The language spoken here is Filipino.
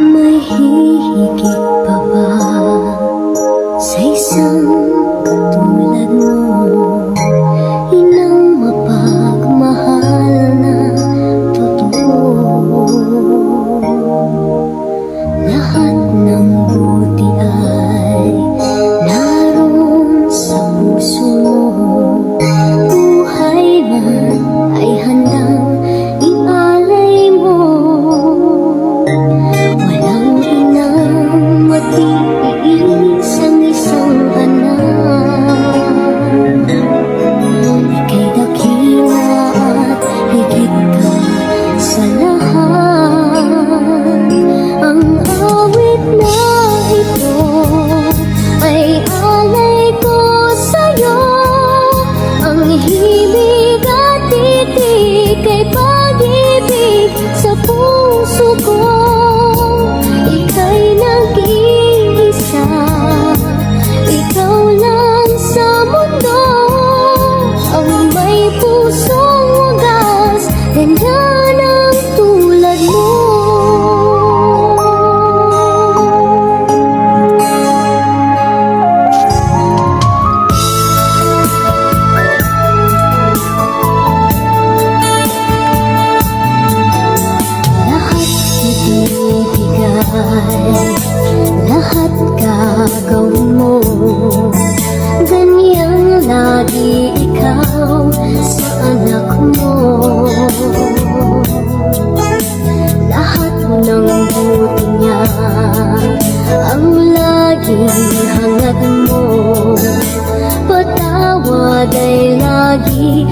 May hihigit pa ba sa isang katulad mo? Inang mapagmahal na totoo. Lahat ng buti ay naroon sa puso mo. Buhay man ay handang ialay mo. Walang inang matiis ang isang anak. Ika'y dakila at higit ka sa lahat. Ang awit na ito ay alay ko sa'yo. Ang himig at titik ay pag-ibig sa puso ko. Ika'y nag-iisa, ikaw lang sa mundo. Ang may pusong wagas, ganda ng tulad mo. Lahat gagawin mo, ganyang lagi ikaw sa anak mo. Lahat ng buti niya ang laging hangad mo. Patawad ay lagi